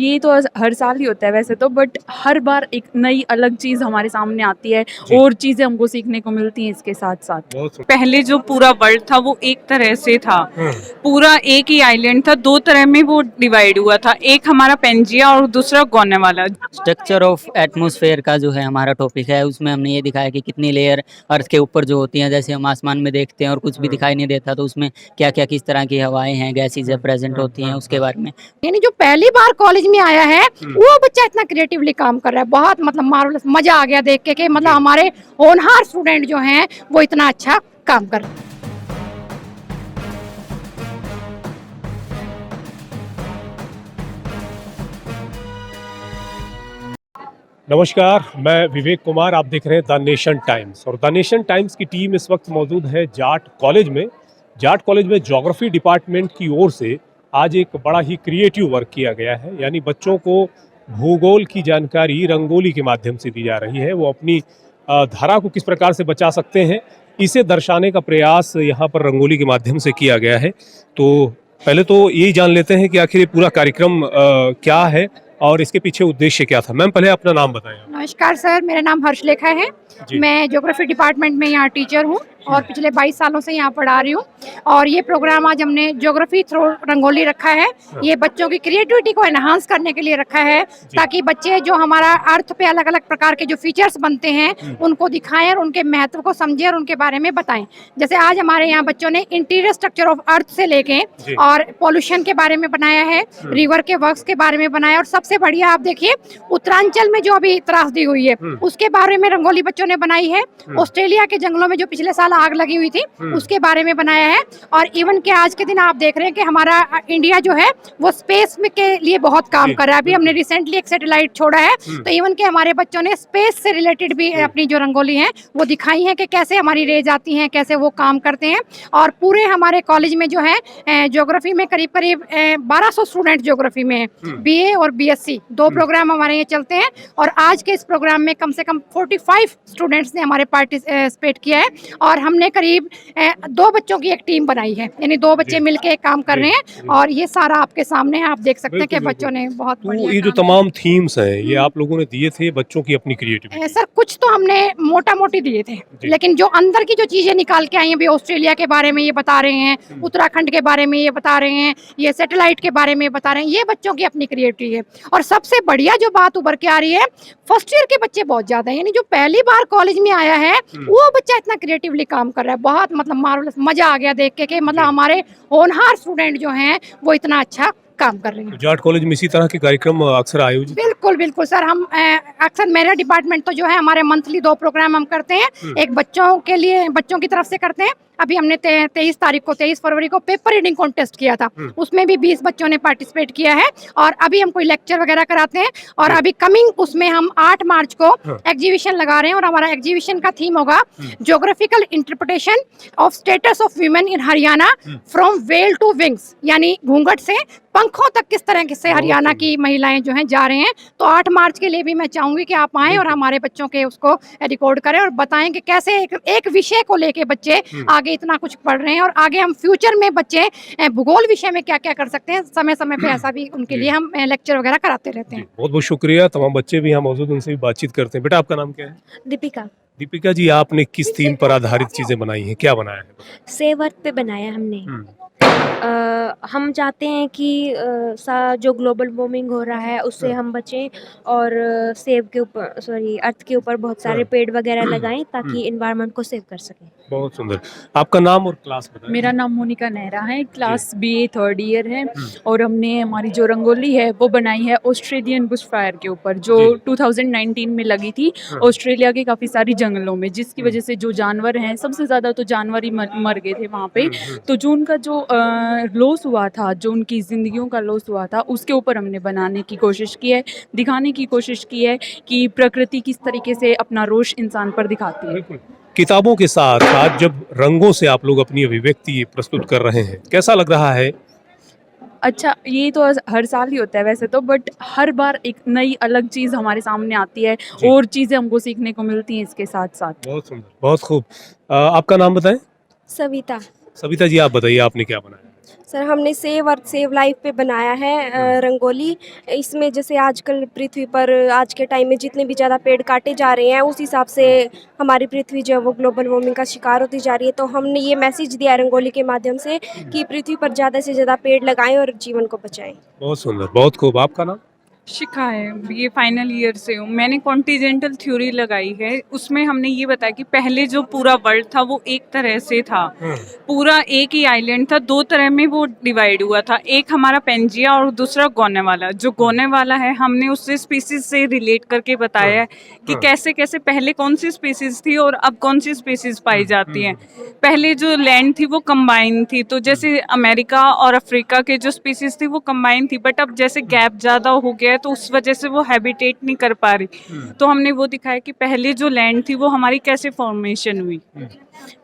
ये तो हर साल ही होता है वैसे तो, बट हर बार एक नई अलग चीज़ हमारे सामने आती है और चीज़ें हमको सीखने को मिलती हैं इसके साथ साथ। पहले जो पूरा वर्ल्ड था वो एक तरह से था, पूरा एक ही आइलैंड था, दो तरह में वो डिवाइड हुआ था, एक हमारा पेंजिया और दूसरा गोनेवाला। स्ट्रक्चर ऑफ एटमॉस्फेयर का जो है हमारा टॉपिक है, उसमें हमने ये दिखाया कि कितनी लेयर अर्थ के ऊपर जो होती हैं, जैसे हम आसमान में देखते हैं और कुछ भी दिखाई नहीं देता, तो उसमें क्या क्या किस तरह की हवाएं हैं, गैसेज प्रेजेंट होती हैं, उसके बारे में। यानी जो पहली बार कॉलेज में आया है वो बच्चा इतना क्रिएटिवली काम कर रहा है, बहुत मतलब मार्वलस, मजा आ गया देख के मतलब हमारे होनहार स्टूडेंट जो हैं वो इतना अच्छा काम कर रहे हैं। नमस्कार, मैं विवेक कुमार, आप देख रहे हैं द नेशन टाइम्स। और द नेशन टाइम्स की टीम इस वक्त मौजूद है जाट कॉलेज में। जाट कॉलेज में ज्योग्राफी डिपार्टमेंट की ओर से आज एक बड़ा ही क्रिएटिव वर्क किया गया है, यानी बच्चों को भूगोल की जानकारी रंगोली के माध्यम से दी जा रही है। वो अपनी धारा को किस प्रकार से बचा सकते हैं, इसे दर्शाने का प्रयास यहाँ पर रंगोली के माध्यम से किया गया है। तो पहले तो यही जान लेते हैं कि आखिर ये पूरा कार्यक्रम क्या है और इसके पीछे उद्देश्य क्या था। मैम, पहले अपना नाम बताएं। नमस्कार सर, मेरा नाम हर्षलेखा है। मैं ज्योग्राफी डिपार्टमेंट में यहाँ टीचर हूँ और पिछले 22 सालों से यहाँ पढ़ा रही हूँ। और ये प्रोग्राम आज हमने ज्योग्राफी थ्रू रंगोली रखा है। ये बच्चों की क्रिएटिविटी को एनहांस करने के लिए रखा है, ताकि बच्चे जो हमारा अर्थ पे अलग अलग प्रकार के जो फीचर्स बनते हैं उनको दिखाएं और उनके महत्व को समझें और उनके बारे में बताएं। जैसे आज हमारे यहाँ बच्चों ने इंटीरियर स्ट्रक्चर ऑफ अर्थ से लेके और पॉल्यूशन के बारे में बनाया है, रिवर के वर्क्स के बारे में बनाया, और सबसे बढ़िया आप देखिए उत्तरांचल में जो अभी त्रासदी हुई है उसके बारे में रंगोली बच्चों ने बनाई है। ऑस्ट्रेलिया के जंगलों में जो पिछले साल आग लगी हुई थी उसके बारे में बनाया है। और इवन के आज के दिन आप देख रहे हैं कि हमारा इंडिया जो है वो स्पेस में के लिए बहुत काम कर रहा है। अभी हमने रिसेंटली एक सैटेलाइट छोड़ा है, तो इवन के हमारे बच्चों ने स्पेस से रिलेटेड भी अपनी जो रंगोली है वो दिखाई है कि कैसे हमारी रेज आती हैं, कैसे वो काम करते हैं। और पूरे हमारे कॉलेज में जो है ज्योग्राफी में करीब करीब 1200 स्टूडेंट ज्योग्राफी में है, BA और BSc दो प्रोग्राम हमारे यहाँ चलते हैं। और आज के इस प्रोग्राम में कम से कम 45 स्टूडेंट्स ने हमारे पार्टिसिपेट किया है। और हमने करीब 2 बच्चों की एक टीम बनाई है, यानी 2 बच्चे मिलके एक काम कर रहे हैं। और ये सारा आपके सामने है, आप देख सकते हैं कि बच्चों ने बहुत बढ़िया। ये जो तमाम थीम्स हैं ये आप लोगों ने दिए थे बच्चों की अपनी क्रिएटिविटी? सर कुछ तो हमने मोटा मोटी दिए थे, लेकिन जो अंदर की जो चीजें निकाल के आई हैं, भी ऑस्ट्रेलिया के बारे में ये बता रहे हैं, उत्तराखंड के बारे में ये बता रहे हैं, ये सैटेलाइट के बारे में बता रहे हैं, ये बच्चों की अपनी क्रिएटिविटी है। और सबसे बढ़िया जो बात उभर के आ रही है, फर्स्ट ईयर के बच्चे बहुत ज्यादा है, यानी जो पहली बार कॉलेज में आया है वो बच्चा इतना क्रिएटिवली काम कर रहा है, बहुत मतलब मार्वलस, मजा आ गया देख के मतलब हमारे होनहार स्टूडेंट जो हैं वो इतना अच्छा काम कर रहे हैं। जाट कॉलेज में इसी तरह के कार्यक्रम अक्सर आयोजित? बिल्कुल बिल्कुल सर, हम अक्सर मेरा डिपार्टमेंट तो जो है हमारे मंथली 2 प्रोग्राम हम करते हैं। एक बच्चों के लिए, बच्चों की तरफ से करते हैं। अभी हमने 23 फरवरी को पेपर रीडिंग कॉन्टेस्ट किया था, उसमें भी 20 बच्चों ने पार्टिसिपेट किया है। और अभी हम कोई लेक्चर वगैरह कराते हैं। और अभी कमिंग उसमें हम 8 मार्च को एग्जीबिशन लगा रहे हैं, और हमारा एग्जीबिशन का थीम होगा geographical interpretation of status of women in Haryana from veil to wings, यानी घूंघट से पंखों तक किस तरह से हरियाणा की महिलाएं जो हैं जा रहे हैं। तो 8 मार्च के लिए भी मैं चाहूंगी कि आप आएं और हमारे बच्चों के उसको रिकॉर्ड करें और बताएं कि कैसे एक विषय को लेके बच्चे आगे इतना कुछ पढ़ रहे हैं, और आगे हम फ्यूचर में बच्चे भूगोल विषय में क्या क्या कर सकते हैं। समय समय पे ऐसा भी उनके लिए हम लेक्चर वगैरह कराते रहते हैं। बहुत बहुत शुक्रिया। तमाम बच्चे भी यहाँ मौजूद, उनसे भी बातचीत करते हैं। बेटा, आपका नाम क्या है? दीपिका। दीपिका जी, आपने किस थीम पर आधारित चीजें बनाई हैं, क्या बनाया है? सेव अर्थ पे बनाया हमने। हम चाहते हैं कि जो ग्लोबल वार्मिंग हो रहा है उससे हम बचें, और सेव के ऊपर, सॉरी, अर्थ के ऊपर बहुत सारे पेड़ वगैरह लगाएं ताकि एनवायरनमेंट को सेव कर सकें। बहुत सुंदर। आपका नाम और क्लास बताएं। मेरा नाम मोनिका नेहरा है, क्लास BA 3rd ईयर है। और हमने हमारी जो रंगोली है वो बनाई है ऑस्ट्रेलियन बुश फायर के ऊपर, जो 2019 में लगी थी ऑस्ट्रेलिया के काफ़ी सारी जंगलों में, जिसकी वजह से जो जानवर हैं, सबसे ज़्यादा तो जानवर ही मर गए थे वहाँ पे। तो जो उनका जो लॉस हुआ था, जो उनकी ज़िंदगियों का लॉस हुआ था, उसके ऊपर हमने बनाने की कोशिश की है, दिखाने की कोशिश की है कि प्रकृति किस तरीके से अपना रोष इंसान पर दिखाती है। किताबों के साथ आज जब रंगों से आप लोग अपनी अभिव्यक्ति प्रस्तुत कर रहे हैं, कैसा लग रहा है? अच्छा, ये तो हर साल ही होता है वैसे तो, बट हर बार एक नई अलग चीज़ हमारे सामने आती है और चीज़ें हमको सीखने को मिलती हैं इसके साथ साथ। बहुत सुंदर, बहुत खूब। आपका नाम बताएं। सविता। सविता जी, आप बताइए, आपने क्या बनाया? सर हमने सेव अर्थ सेव लाइफ पे बनाया है रंगोली। इसमें जैसे आजकल पृथ्वी पर आज के टाइम में जितने भी ज़्यादा पेड़ काटे जा रहे हैं उस हिसाब से हमारी पृथ्वी जो है वो ग्लोबल वार्मिंग का शिकार होती जा रही है। तो हमने ये मैसेज दिया है रंगोली के माध्यम से कि पृथ्वी पर ज़्यादा से ज़्यादा पेड़ लगाएं और जीवन को बचाएं। बहुत सुंदर, बहुत खूब। आपका नाम? शिखा है, ये फाइनल ईयर से हूँ। मैंने कॉन्टिजेंटल थ्योरी लगाई है। उसमें हमने ये बताया कि पहले जो पूरा वर्ल्ड था वो एक तरह से था, पूरा एक ही आइलैंड था, दो तरह में वो डिवाइड हुआ था। एक हमारा पेंजिया और दूसरा गोनेवाला। जो गोनेवाला है हमने उससे स्पीसीज से रिलेट करके बताया है कि कैसे कैसे पहले कौन सी स्पीसीज थी और अब कौन सी स्पीसीज पाई जाती हैं। पहले जो लैंड थी वो कंबाइन थी, तो जैसे अमेरिका और अफ्रीका के जो स्पीसीज थी वो कंबाइन थी, बट अब जैसे गैप ज़्यादा हो गया है तो उस वजह से वो हैबिटेट नहीं कर पा रही। तो हमने वो दिखाया कि पहले जो लैंड थी वो हमारी कैसे फॉर्मेशन हुई,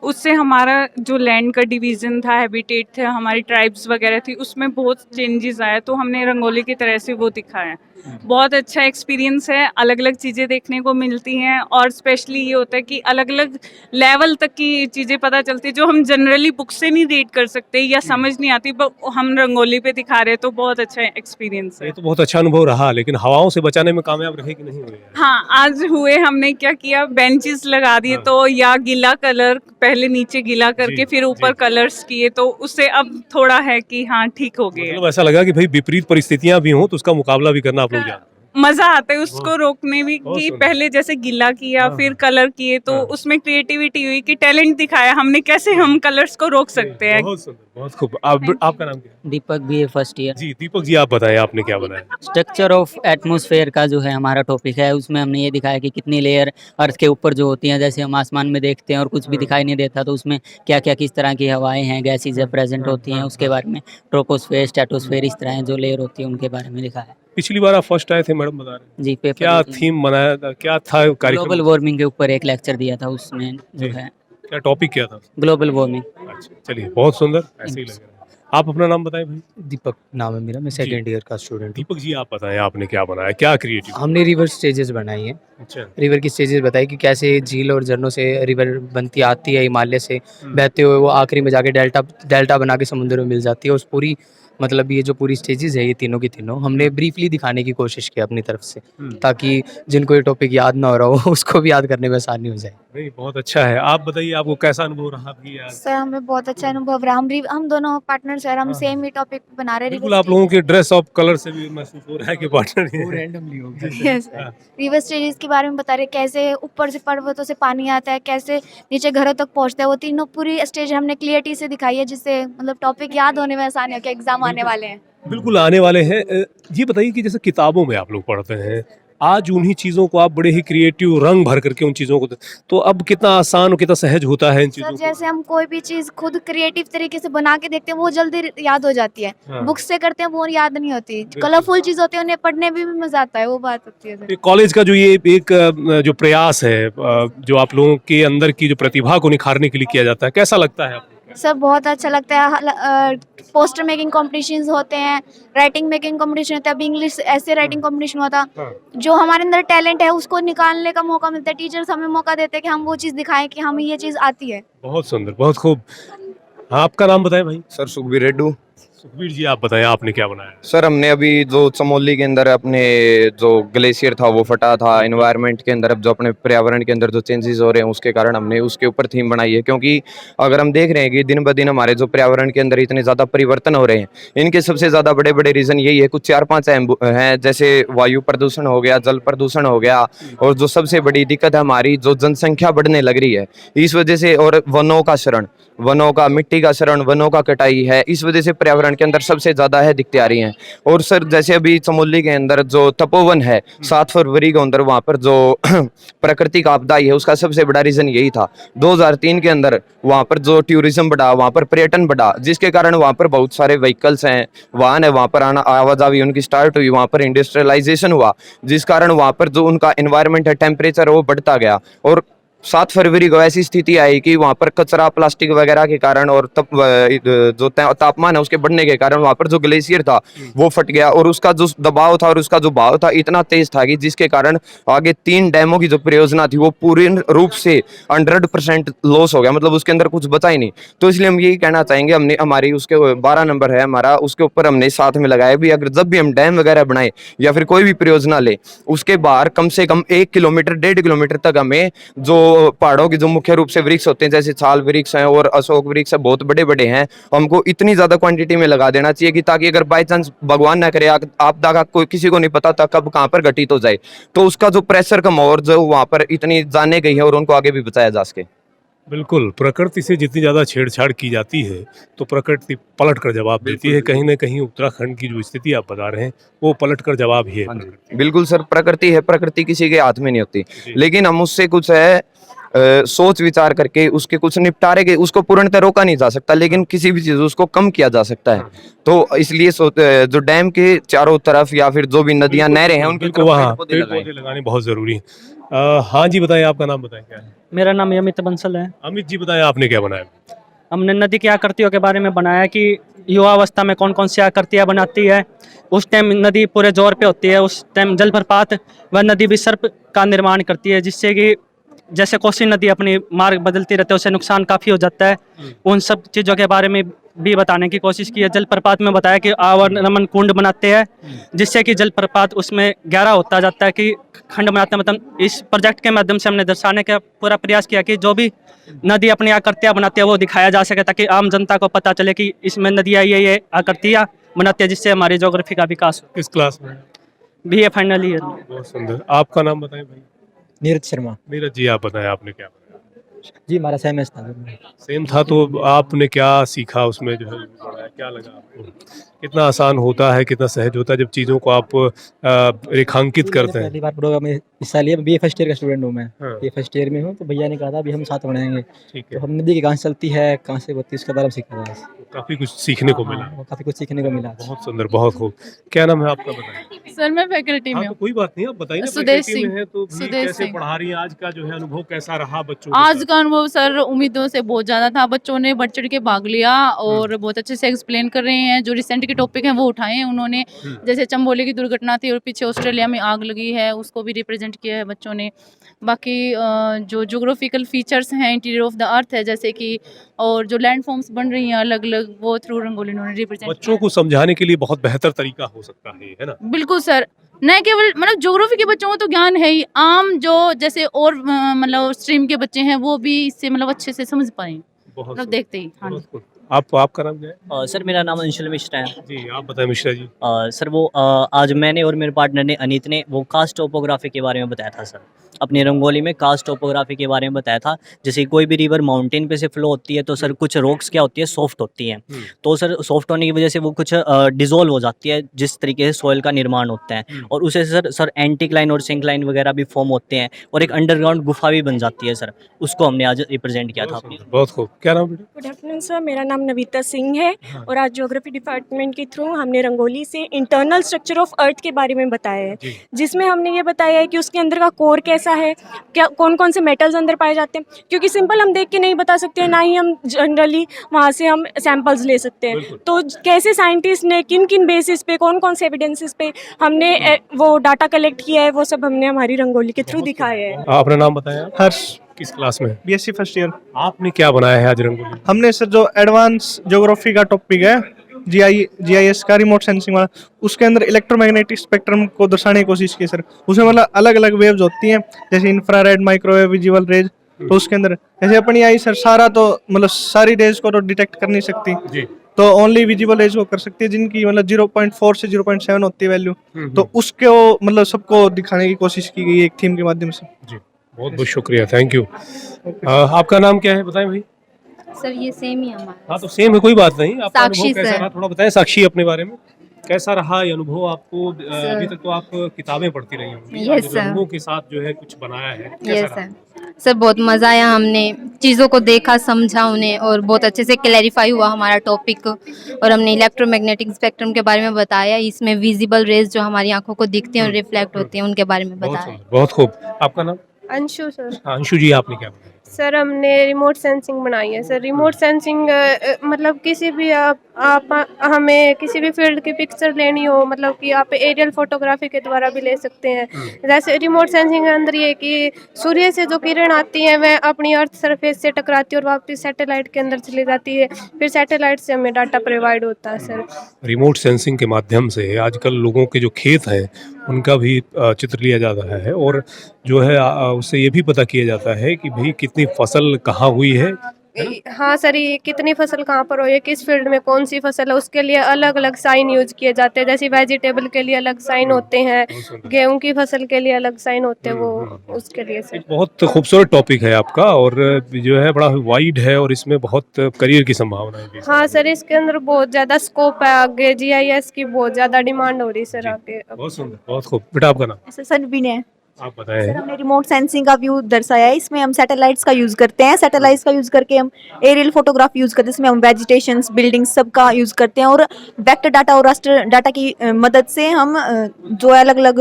उससे हमारा जो लैंड का डिवीज़न था, हैबिटेट था, हमारी ट्राइब्स वगैरह थी, उसमें बहुत चेंजेस आया। तो हमने रंगोली की तरह से वो दिखाया। बहुत अच्छा एक्सपीरियंस है, अलग अलग चीज़ें देखने को मिलती हैं और स्पेशली ये होता है कि अलग अलग लेवल तक की चीज़ें पता चलती है जो हम जनरली बुक से नहीं रीड कर सकते या समझ नहीं आती, पर हम रंगोली पे दिखा रहे हैं। तो बहुत अच्छा एक्सपीरियंस है। ये तो बहुत अच्छा अनुभव रहा, लेकिन हवाओं से बचाने में कामयाब रहे कि नहीं हुए? हाँ, आज हुए। हमने क्या किया, बेंचेस लगा दिए, तो या गीला कलर पहले नीचे गीला करके फिर ऊपर कलर्स किए, तो उससे अब थोड़ा है कि हाँ ठीक हो गया। मतलब ऐसा लगा कि भाई विपरीत परिस्थितियां भी हों तो उसका मुकाबला भी करना आप लोग जानते हैं। मजा आता है उसको रोकने भी कि पहले जैसे गीला किया फिर कलर किए, तो उसमें क्रिएटिविटी हुई कि टैलेंट दिखाया हमने कैसे हम कलर्स को रोक सकते हैं। बहुत सुंदर, बहुत खूब। आपका नाम क्या है? दीपक भी है, फर्स्ट ईयर। जी दीपक जी, आप बताएं आपने क्या बनाया? स्ट्रक्चर ऑफ एटमॉस्फेयर का जो है हमारा टॉपिक है, उसमें हमने ये दिखाया कि कितनी लेयर अर्थ के ऊपर जो होती हैं, जैसे हम आसमान में देखते हैं और कुछ भी दिखाई नहीं देता, तो उसमें क्या क्या किस तरह की हवाएं हैं, गैसेज है प्रेजेंट होती हैं, उसके बारे में ट्रोपोस्फेयर, स्ट्रेटोस्फेयर, इस तरह जो लेयर होती है उनके बारे में लिखा है। पिछली बार आप फर्स्ट आए थे, मैडम बता रहे हैं। जी, पेपर क्या थीम बनाया था, क्या था कार्यक्रम? ग्लोबल वार्मिंग के ऊपर एक लेक्चर दिया था, उसमें जो है क्या टॉपिक क्या था? Global warming. अच्छा, चलिए बहुत सुंदर, ऐसे ही लग रहा है। आप अपना नाम बताएं भाई। दीपक नाम है मेरा, मैं सेकंड ईयर का स्टूडेंट हूँ। दीपक जी, आप बताएं आपने क्या बनाया, क्या क्रिएटिव? हमने रिवर स्टेजेस बनाई हैं। अच्छा, रिवर की स्टेजेस बताई कि कैसे झील और झरनों से रिवर बनती आती है, हिमालय से बहते हुए वो आखिरी में जाके डेल्टा बना के समुद्र में मिल जाती है। उस पूरी मतलब ये जो पूरी स्टेजेस है, ये तीनों की तीनों हमने ब्रीफली दिखाने की कोशिश की अपनी तरफ से, ताकि जिनको ये टॉपिक याद ना हो रहा हो उसको भी याद करने में आसानी हो जाए। नहीं बहुत अच्छा है। आप बताइए आपको कैसा अनुभव रहा अभी आज? सर हमें बहुत अच्छा अनुभव रहा। हम दोनों पार्टनर सर, हम सेम ही टॉपिक बना रहे हैं। बिल्कुल, आप लोगों के ड्रेस ऑफ कलर से भी महसूस हो रहा है कि पार्टनर ही हैं। रैंडमली हो गया। यस, रिवर स्टेजेस के बारे में बता रहे, कैसे ऊपर से पर्वतों से पानी आता है, कैसे नीचे घरों तक पहुंचता है। वो तीनों पूरी स्टेज हमने क्लियरिटी से दिखाई है, जिससे मतलब टॉपिक याद होने में आसानी हो कि एग्जाम आने वाले हैं। बिल्कुल आने वाले हैं। ये बताइए कि जैसे किताबों में आप लोग पढ़ते हैं, आज उन्हीं चीज़ों को आप बड़े ही क्रिएटिव रंग भर करके उन चीज़ों को, तो अब कितना आसान और कितना सहज होता है इन चीज़ों सर को? जैसे हम कोई भी चीज खुद क्रिएटिव तरीके से बना के देखते हैं, वो जल्दी याद हो जाती है। हाँ। बुक्स से करते हैं वो याद नहीं होती। कलरफुल चीज होती है, उन्हें पढ़ने में भी मजा आता है, वो बात होती है सर। ये कॉलेज का जो ये एक जो प्रयास है, जो आप लोगों के अंदर की जो प्रतिभा को निखारने के लिए किया जाता है, कैसा लगता है आपको? सर बहुत अच्छा लगता है। पोस्टर मेकिंग कॉम्पिटिशन्स होते हैं, राइटिंग मेकिंग कॉम्पिटिशन होता है। अभी इंग्लिश ऐसे राइटिंग कॉम्पिटिशन हुआ था। जो हमारे अंदर टैलेंट है उसको निकालने का मौका मिलता है। टीचर्स हमें मौका देते हैं कि हम वो चीज़ दिखाएं कि हमें ये चीज़ आती है। बहुत सुंदर, बहुत खूब। हाँ, आपका नाम बताएं भाई। सर सुखबीर रेड्डू। सुखबीर जी, आप बताएं आपने क्या बनाया? सर हमने अभी जो चमोली के अंदर अपने जो ग्लेशियर था वो फटा था, एनवायरनमेंट के अंदर अब जो अपने पर्यावरण के अंदर जो चेंजेस हो रहे हैं उसके कारण हमने उसके ऊपर थीम बनाई है। क्योंकि अगर हम देख रहे हैं कि दिन ब दिन हमारे जो पर्यावरण के अंदर इतने ज़्यादा परिवर्तन हो रहे हैं, इनके सबसे ज़्यादा बड़े बड़े रीज़न यही है। कुछ 4-5 हैं, जैसे वायु प्रदूषण हो गया, जल प्रदूषण हो गया, और जो सबसे बड़ी दिक्कत है हमारी जो जनसंख्या बढ़ने लग रही है इस वजह से, और वनों का शरण, वनों का मिट्टी का शरण, वनों का कटाई है, इस वजह से पर्यावरण के अंदर सबसे ज़्यादा है दिक्कतें आ रही हैं। और सर जैसे अभी चमोली के अंदर जो तपोवन है 7 फरवरी के अंदर, वहाँ पर जो प्राकृतिक आपदा आई है उसका सबसे बड़ा रीज़न यही था। 2003 के अंदर वहाँ पर जो टूरिज्म बढ़ा, वहाँ पर पर्यटन बढ़ा, जिसके कारण वहाँ पर बहुत सारे व्हीकल्स हैं, वाहन है, वहाँ पर आना आवाजाही उनकी स्टार्ट हुई, वहाँ पर इंडस्ट्रियलाइजेशन हुआ, जिस कारण वहाँ पर जो उनका एनवायरनमेंट है, टेम्परेचर वो बढ़ता गया। और 7 फरवरी को ऐसी स्थिति आई कि वहाँ पर कचरा प्लास्टिक वगैरह के कारण और जो तापमान है उसके बढ़ने के कारण वहाँ पर जो ग्लेशियर था वो फट गया, और उसका जो दबाव था और उसका जो बहाव था इतना तेज था कि जिसके कारण आगे 3 डैमों की जो परियोजना थी वो पूर्ण रूप से 100% लॉस हो गया, मतलब उसके अंदर कुछ बचा ही नहीं। तो इसलिए हम यही कहना चाहेंगे, हमने हमारी उसके 12 नंबर है हमारा, उसके ऊपर हमने साथ में लगाया भी, अगर जब भी हम डैम वगैरह बनाए या फिर कोई भी परियोजना ले उसके बाहर कम से कम 1 किलोमीटर 1.5 किलोमीटर तक हमें जो पहाड़ों के जो मुख्य रूप से वृक्ष होते हैं जैसे साल वृक्ष हैं और अशोक वृक्ष है, बहुत बड़े बड़े हैं, हमको इतनी ज्यादा क्वांटिटी में लगा देना चाहिए कि ताकि अगर बाई चांस भगवान ना करे आपदा का कोई किसी को नहीं पता था कब कहाँ पर घटित हो जाए, तो उसका जो प्रेशर कम हो और जो वहाँ पर इतनी जाने गई है और उनको आगे भी बचाया जा सके। बिल्कुल, प्रकृति से जितनी ज़्यादा छेड़छाड़ की जाती है तो प्रकृति पलट कर जवाब देती है। कहीं ना कहीं उत्तराखंड की जो स्थिति आप बता रहे हैं वो पलट कर जवाब ही है प्रकृति। बिल्कुल सर, प्रकृति है, प्रकृति किसी के हाथ में नहीं होती, लेकिन हम उससे कुछ है सोच विचार करके उसके कुछ निपटारे के उसको पूर्णतः रोका नहीं जा सकता, लेकिन किसी भी चीज उसको कम किया जा सकता है। तो इसलिए जो डैम के चारों तरफ या फिर जो भी नदियां नहरें हैं उनके तरफ वहाँ पेड़ पौधे लगाने बहुत जरूरी है। हाँ जी बताएं, आपका नाम बताएं क्या है? मेरा नाम अमित बंसल है। अमित जी बताएं आपने क्या बनाया? हमने नदी की आकृतियों के बारे में बनाया कि युवावस्था में कौन कौन सी आकृतियाँ बनाती है। उस टाइम नदी पूरे जोर पे होती है, उस टाइम जलप्रपात व नदी भी सर्प का निर्माण करती है, जिससे कि जैसे कोसी नदी अपनी मार्ग बदलती रहती है उससे नुकसान काफ़ी हो जाता है। उन सब चीज़ों के बारे में भी बताने की कोशिश की है। जलप्रपात में बताया कि आवर्नमन कुंड बनाते हैं जिससे कि जलप्रपात उसमें गहरा होता जाता है कि खंड बनाते हैं। मतलब इस प्रोजेक्ट के माध्यम से हमने दर्शाने का पूरा प्रयास किया कि जो भी नदी अपनी आकृतियाँ बनाती है वो दिखाया जा सके, ताकि आम जनता को पता चले कि इसमें नदियाँ ये आकृतियाँ बनाती है, जिससे हमारी ज्योग्राफी का विकास हो। किस क्लास में? BA final year. बहुत सुंदर। आपका नाम बताएं भाई। नीरज शर्मा। नीरज जी आप बताएं आपने क्या बनाया? जी हमारा सेम था। सेम था, तो आपने क्या सीखा उसमें जो है बनाया, क्या लगा आपको? कितना आसान होता है, कितना सहज होता है जब चीज़ों को आप रेखांकित करते हैं? पहली बार प्रोग्राम में हिस्सा लिया। BA फर्स्ट ईयर का स्टूडेंट हूँ मैं। हाँ। BA फर्स्ट ईयर में हूँ, तो भैया ने कहा था अभी हम साथ बनाएंगे। ठीक तो है, हम नदी की कहाँ से चलती है, कहाँ से होती है, उसके बारे में सीखा था। काफी कुछ सीखने को मिला। काफ़ी कुछ सीखने को मिला। बहुत सुंदर, बहुत खूब। क्या नाम है आपका बताएं? सर मैं फैकल्टी में हाँ, तो हूँ। कोई बात नहीं, आप बताइए ना। सुदेश faculty में सिंह। है तो भी सुदेश कैसे सिंह। पढ़ा रही हैं? आज का जो है अनुभव कैसा रहा बच्चों के आज साथ? का अनुभव सर उम्मीदों से बहुत ज़्यादा था। बच्चों ने बढ़ चढ़ के भाग लिया और बहुत अच्छे से एक्सप्लेन कर रहे हैं। जो रिसेंट के टॉपिक हैं वो उठाए हैं उन्होंने, जैसे चंबोली की दुर्घटना थी और पीछे ऑस्ट्रेलिया में आग लगी है, उसको भी रिप्रेजेंट किया है बच्चों ने। बाकी जो ज्योग्राफिकल फीचर्स हैं, इंटीरियर ऑफ द अर्थ है जैसे कि, और जो लैंड फॉर्म्स बन रही हैं अलग अलग, वो थ्रू रंगोली उन्होंने रिप्रेजेंट बच्चों को समझाने के लिए बहुत बेहतर तरीका हो सकता है ना? बिल्कुल सर। न केवल मतलब ज्योग्राफी के बच्चों को तो ज्ञान है ही, आम जो जैसे और मतलब स्ट्रीम के बच्चे हैं वो भी इससे मतलब अच्छे से समझ पाए, बहुत मतलब सुंदर, देखते ही। हाँ बहुत खूब। आपका नाम क्या है? सर मेरा नाम अंशुल मिश्रा है। जी आप बताएं मिश्रा जी। सर वो आज मैंने और मेरे पार्टनर ने अनीत ने वो कास्ट टोपोग्राफी के बारे में बताया था सर। अपनी रंगोली में कास्ट टोपोग्राफी के बारे में बताया था। जैसे कोई भी रिवर माउंटेन पे से फ्लो होती है तो सर कुछ रॉक्स क्या होती है, सॉफ्ट होती हैं। तो सर सॉफ्ट होने की वजह से वो कुछ डिजोल्व हो जाती है, जिस तरीके से सॉइल का निर्माण होता है, और उसे सर एंटीक्लाइन और सिंक्लाइन वगैरह भी फॉर्म होते हैं और एक अंडरग्राउंड गुफा भी बन जाती है सर। उसको हमने आज रिप्रेजेंट किया था अपनी। बहुत खूब। क्या नाम बेटा? गुड आफ्टरनून सर, मेरा नाम नविता सिंह है और आज ज्योग्राफी डिपार्टमेंट के थ्रू हमने रंगोली से इंटरनल स्ट्रक्चर ऑफ अर्थ के बारे में बताया है, जिसमें हमने ये बताया है कि उसके अंदर का कोर कैसा है, क्या कौन कौन से मेटल्स अंदर पाए जाते हैं, क्योंकि सिंपल हम देख के नहीं बता सकते हैं, ना ही हम जनरली वहाँ से हम सैंपल्स ले सकते हैं। तो कैसे साइंटिस्ट ने किन किन बेसिस पे, कौन कौन से एविडेंसेस पे हमने वो डाटा कलेक्ट किया है, वो सब हमने हमारी रंगोली के थ्रू दिखाया है। आपने नाम बताया? हर्ष। किस क्लास में? BSc first year. आपने क्या बनाया है आज रंगोली? हमने सर जो एडवांस ज्योग्राफी का टॉपिक है GIS का रिमोट सेंसिंग वाला, उसके अंदर इलेक्ट्रोमैग्नेटिक स्पेक्ट्रम को दर्शाने की कोशिश की सर। उसमें मतलब अलग अलग वेव्स होती हैं, जैसे इंफ्रारेड, माइक्रोवेव, विजुअल रेज। तो उसके अंदर जैसे अपनी आई सर सारा तो मतलब सारी रेज को तो डिटेक्ट कर नहीं सकती जी, तो ओनली विजिबल रेज को कर सकती है, जिनकी मतलब 0.4 से 0.7 होती है वैल्यू। तो उसके वो मतलब सबको दिखाने की कोशिश की गई एक थीम के माध्यम से जी। बहुत बहुत शुक्रिया, थैंक यू। आपका नाम क्या है बताएं भाई? सर ये सेम ही हमारा। हाँ तो सेम है, कोई बात नहीं। आपका साक्षी अनुभव कैसा सर। रहा थोड़ा बताएं। साक्षी अपने बारे में कैसा रहा ये अनुभव आपको? अभी तक तो आप किताबें पढ़ती रही होंगी, यस आज सर। रंगों के साथ जो है कुछ बनाया है, कैसा यस रहा? सर। सर बहुत मज़ा आया, हमने चीज़ों को देखा, समझा उन्हें, और बहुत अच्छे से क्लैरिफाई हुआ हमारा टॉपिक। और हमने इलेक्ट्रोमैग्नेटिक स्पेक्ट्रम के बारे में बताया, इसमें विजिबल रेज जो हमारी आंखों को दिखती हैं और रिफ्लेक्ट होती हैं उनके बारे में बहुत बताया। सुंदर, बहुत खूब। आपका नाम? अंशु सर। अंशु जी, आपने क्या बनाया? सर हमने रिमोट सेंसिंग बनाई है सर। रिमोट सेंसिंग मतलब किसी भी आप हमें किसी भी फील्ड की पिक्चर लेनी हो, मतलब कि आप एरियल फोटोग्राफी के द्वारा भी ले सकते हैं। जैसे रिमोट सेंसिंग के अंदर ये कि सूर्य से जो किरण आती है वह अपनी अर्थ सरफेस से टकराती है और वापस सैटेलाइट के अंदर चली जाती है, फिर सैटेलाइट से हमें डाटा प्रोवाइड होता है सर। रिमोट सेंसिंग के माध्यम से आजकल लोगों के जो खेत हैं उनका भी चित्र लिया जा रहा है और जो है उससे ये भी पता किया जाता है कि भाई कितनी फसल कहाँ हुई है। हाँ सर, ये कितनी फसल कहाँ पर हो, ये किस फील्ड में कौन सी फसल है, उसके लिए अलग अलग साइन यूज किए जाते हैं। जैसे वेजिटेबल के लिए अलग साइन होते हैं, गेहूं की फसल के लिए अलग साइन होते हैं, वो उसके लिए सर। बहुत खूबसूरत टॉपिक है आपका और जो है बड़ा वाइड है और इसमें बहुत करियर की संभावना है। हाँ सर, इसके अंदर बहुत ज़्यादा स्कोप है आगे, GIS की बहुत ज़्यादा डिमांड हो रही है सर आगे। बहुत सुंदर, बहुत खूब। बेटा आपका नाम? सनबीन है। आप बताएं। सर हमने रिमोट सेंसिंग का व्यू दर्शाया है। इसमें हम सैटेलाइट्स का यूज़ करते हैं। सैटेलाइट्स का यूज़ करके हम एरियल फोटोग्राफी यूज़ करते हैं। इसमें हम वेजिटेशंस, बिल्डिंग्स सब का यूज़ करते हैं और वेक्टर डाटा और रास्टर डाटा की मदद से हम जो अलग अलग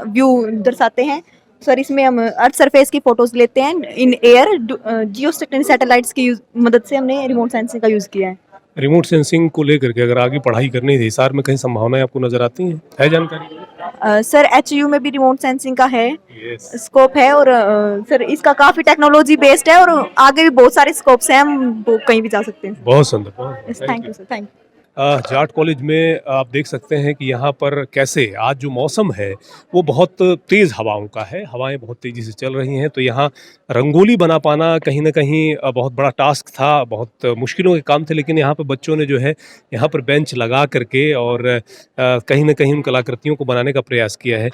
व्यू दर्शाते हैं। सर इसमें हम अर्थ सरफेस की फोटोज लेते हैं इन एयर। जियोस्टेशनरी सैटेलाइट्स की मदद से हमने रिमोट सेंसिंग का यूज़ किया है। रिमोट सेंसिंग को लेकर के अगर आगे पढ़ाई करनी थी, हिसार में कहीं संभावनाएं आपको नजर आती हैं? है जानकारी? सर HU में भी रिमोट सेंसिंग का है Yes. स्कोप है और सर इसका काफ़ी टेक्नोलॉजी बेस्ड है और आगे भी बहुत सारे स्कोप्स हैं, हम वो कहीं भी जा सकते हैं। बहुत सुंदर, बहुत thank you sir, thank you. Jat college में आप देख सकते हैं कि यहाँ पर कैसे आज जो मौसम है वो बहुत तेज़ हवाओं का है। हवाएं बहुत तेज़ी से चल रही हैं, तो यहाँ रंगोली बना पाना कहीं ना कहीं बहुत बड़ा टास्क था, बहुत मुश्किलों के काम थे। लेकिन यहाँ पर बच्चों ने जो है यहाँ पर बेंच लगा करके और कहीं ना कहीं उन कलाकृतियों को बनाने का प्रयास किया है।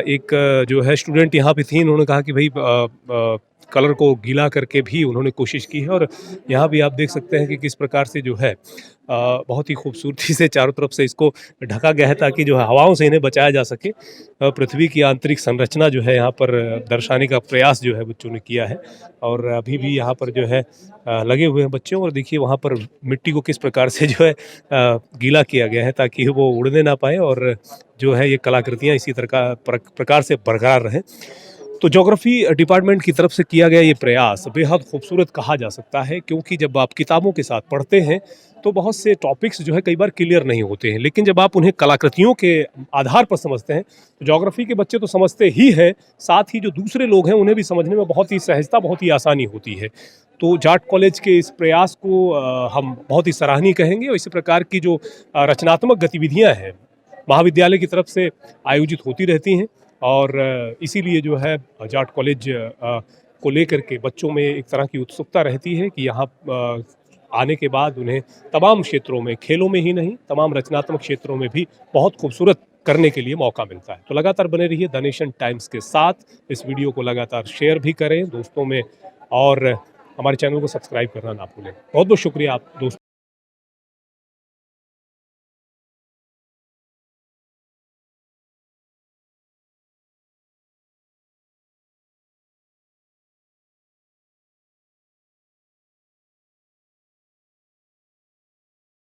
एक जो है स्टूडेंट यहाँ पे थी, उन्होंने कहा कि भाई कलर को गीला करके भी उन्होंने कोशिश की है और यहाँ भी आप देख सकते हैं कि किस प्रकार से जो है बहुत ही खूबसूरती से चारों तरफ से इसको ढका गया है ताकि जो है हवाओं से इन्हें बचाया जा सके। पृथ्वी की आंतरिक संरचना जो है यहाँ पर दर्शाने का प्रयास जो है बच्चों ने किया है और अभी भी यहाँ पर जो है लगे हुए हैं बच्चों। और देखिए वहाँ पर मिट्टी को किस प्रकार से जो है गीला किया गया है ताकि वो उड़ने ना पाए और जो है ये कलाकृतियाँ इसी तरह प्रकार से बरकरार रहें। तो ज्योग्राफी डिपार्टमेंट की तरफ से किया गया ये प्रयास बेहद खूबसूरत कहा जा सकता है, क्योंकि जब आप किताबों के साथ पढ़ते हैं तो बहुत से टॉपिक्स जो है कई बार क्लियर नहीं होते हैं, लेकिन जब आप उन्हें कलाकृतियों के आधार पर समझते हैं तो ज्योग्राफी के बच्चे तो समझते ही हैं, साथ ही जो दूसरे लोग हैं उन्हें भी समझने में बहुत ही सहजता, बहुत ही आसानी होती है। तो जाट कॉलेज के इस प्रयास को हम बहुत ही सराहनीय कहेंगे और इसी प्रकार की जो रचनात्मक गतिविधियाँ हैं महाविद्यालय की तरफ से आयोजित होती रहती हैं और इसीलिए जो है जाट कॉलेज को लेकर के बच्चों में एक तरह की उत्सुकता रहती है कि यहाँ आने के बाद उन्हें तमाम क्षेत्रों में, खेलों में ही नहीं तमाम रचनात्मक क्षेत्रों में भी बहुत खूबसूरत करने के लिए मौका मिलता है। तो लगातार बने रहिए द नेशन टाइम्स के साथ। इस वीडियो को लगातार शेयर भी करें दोस्तों में और हमारे चैनल को सब्सक्राइब करना ना भूलें। बहुत बहुत शुक्रिया आप दोस्तों।